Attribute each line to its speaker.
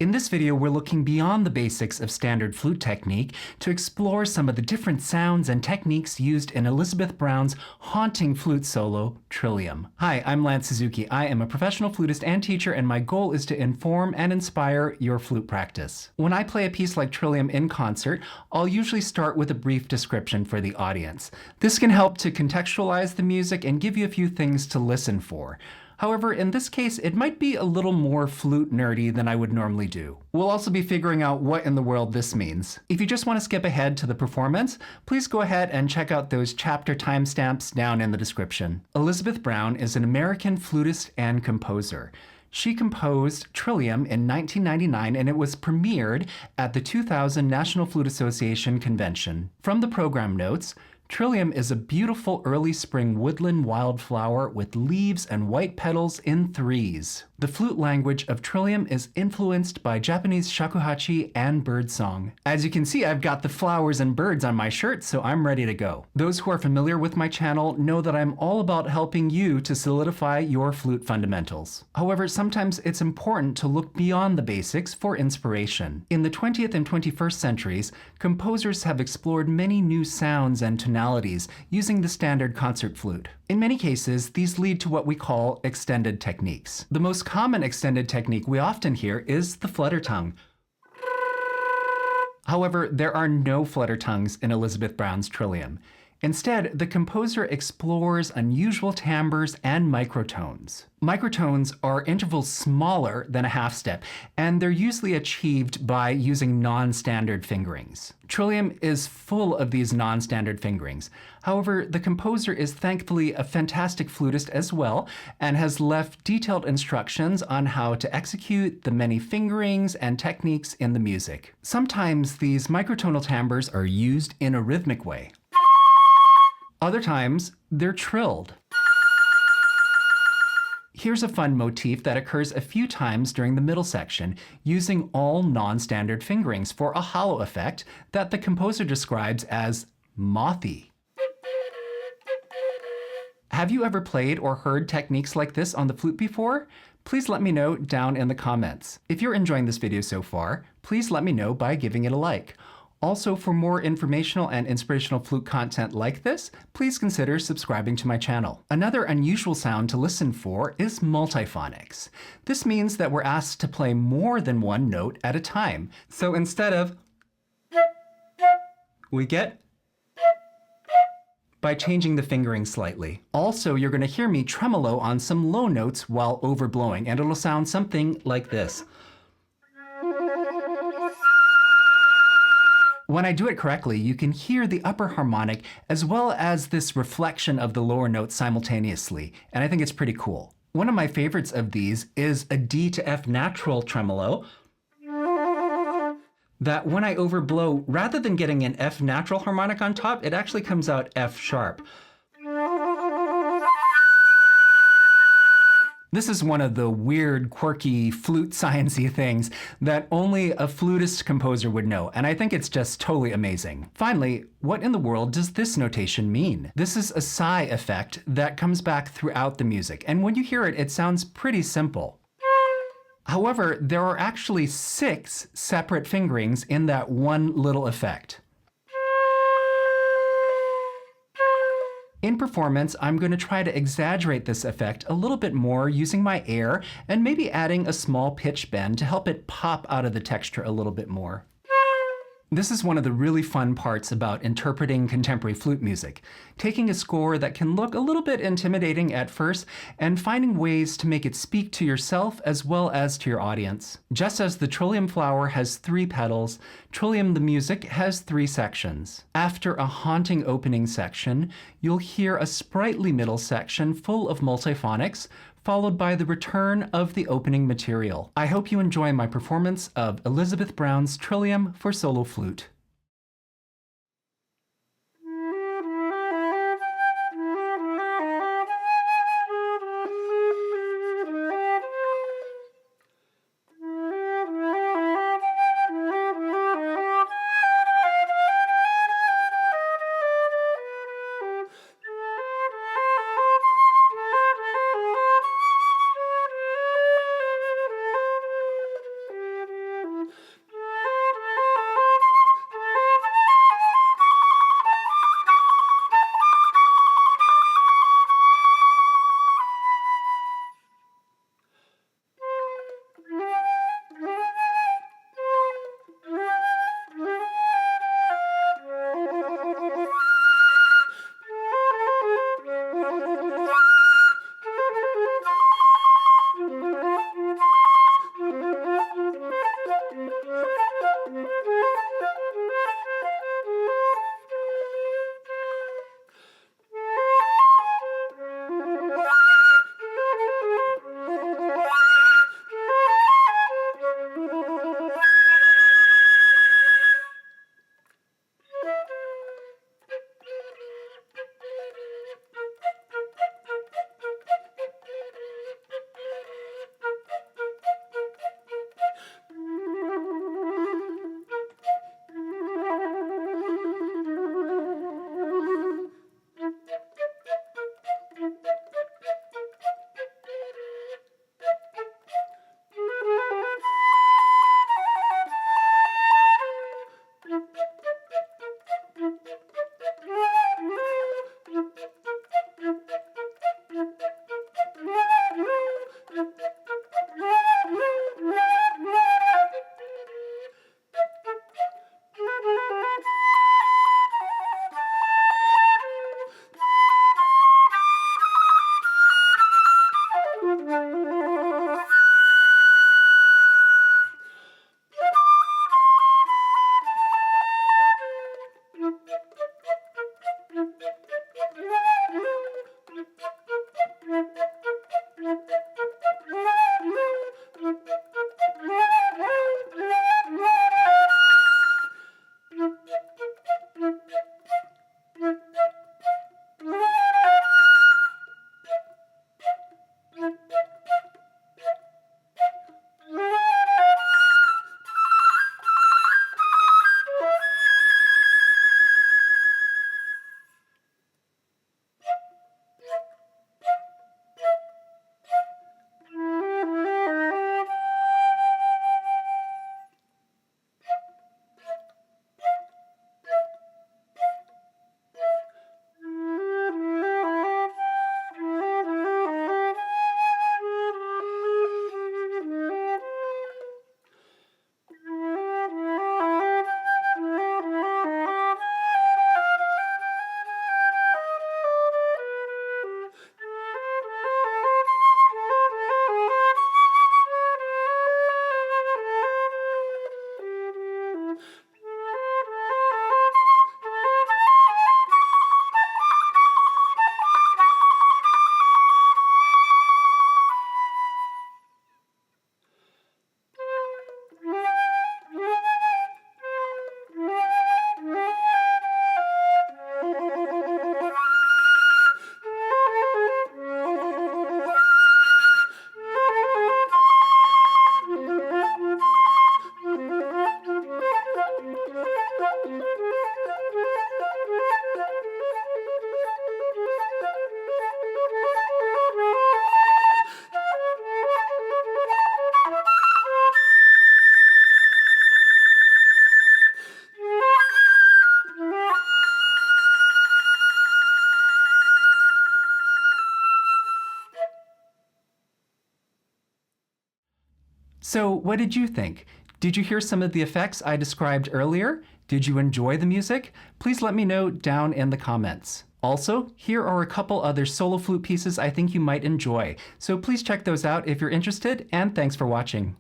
Speaker 1: In this video, we're looking beyond the basics of standard flute technique to explore some of the different sounds and techniques used in Elizabeth Brown's haunting flute solo, Trillium. Hi, I'm Lance Suzuki. I am a professional flutist and teacher, and my goal is to inform and inspire your flute practice. When I play a piece like Trillium in concert, I'll usually start with a brief description for the audience. This can help to contextualize the music and give you a few things to listen for. However, in this case, it might be a little more flute nerdy than I would normally do. We'll also be figuring out what in the world this means. If you just want to skip ahead to the performance, please go ahead and check out those chapter timestamps down in the description. Elizabeth Brown is an American flutist and composer. She composed Trillium in 1999, and it was premiered at the 2000 National Flute Association convention. From the program notes, Trillium is a beautiful early spring woodland wildflower with leaves and white petals in threes. The flute language of Trillium is influenced by Japanese shakuhachi and birdsong. As you can see, I've got the flowers and birds on my shirt, so I'm ready to go. Those who are familiar with my channel know that I'm all about helping you to solidify your flute fundamentals. However, sometimes it's important to look beyond the basics for inspiration. In the 20th and 21st centuries, composers have explored many new sounds and tonalities using the standard concert flute. In many cases, these lead to what we call extended techniques. The most common extended technique we often hear is the flutter tongue. However, there are no flutter tongues in Elizabeth Brown's Trillium. Instead, the composer explores unusual timbres and microtones. Microtones are intervals smaller than a half step, and they're usually achieved by using non-standard fingerings. Trillium is full of these non-standard fingerings. However, the composer is thankfully a fantastic flutist as well, and has left detailed instructions on how to execute the many fingerings and techniques in the music. Sometimes these microtonal timbres are used in a rhythmic way. Other times, they're trilled. Here's a fun motif that occurs a few times during the middle section, using all non-standard fingerings for a hollow effect that the composer describes as mothy. Have you ever played or heard techniques like this on the flute before? Please let me know down in the comments. If you're enjoying this video so far, please let me know by giving it a like. Also, for more informational and inspirational flute content like this, please consider subscribing to my channel. Another unusual sound to listen for is multiphonics. This means that we're asked to play more than one note at a time. So instead of, we get by changing the fingering slightly. Also, you're going to hear me tremolo on some low notes while overblowing, and it'll sound something like this. When I do it correctly, you can hear the upper harmonic as well as this reflection of the lower notes simultaneously, and I think it's pretty cool. One of my favorites of these is a D to F natural tremolo that when I overblow, rather than getting an F natural harmonic on top, it actually comes out F sharp. This is one of the weird, quirky, flute sciencey things that only a flutist composer would know, and I think it's just totally amazing. Finally, what in the world does this notation mean? This is a sigh effect that comes back throughout the music, and when you hear it, it sounds pretty simple. However, there are actually 6 separate fingerings in that one little effect. In performance, I'm going to try to exaggerate this effect a little bit more using my air and maybe adding a small pitch bend to help it pop out of the texture a little bit more. This is one of the really fun parts about interpreting contemporary flute music, taking a score that can look a little bit intimidating at first and finding ways to make it speak to yourself as well as to your audience. Just as the Trillium flower has 3 petals, Trillium the music has 3 sections. After a haunting opening section, you'll hear a sprightly middle section full of multiphonics, followed by the return of the opening material. I hope you enjoy my performance of Elizabeth Brown's Trillium for solo flute. So what did you think? Did you hear some of the effects I described earlier? Did you enjoy the music? Please let me know down in the comments. Also, here are a couple other solo flute pieces I think you might enjoy, so please check those out if you're interested, and thanks for watching.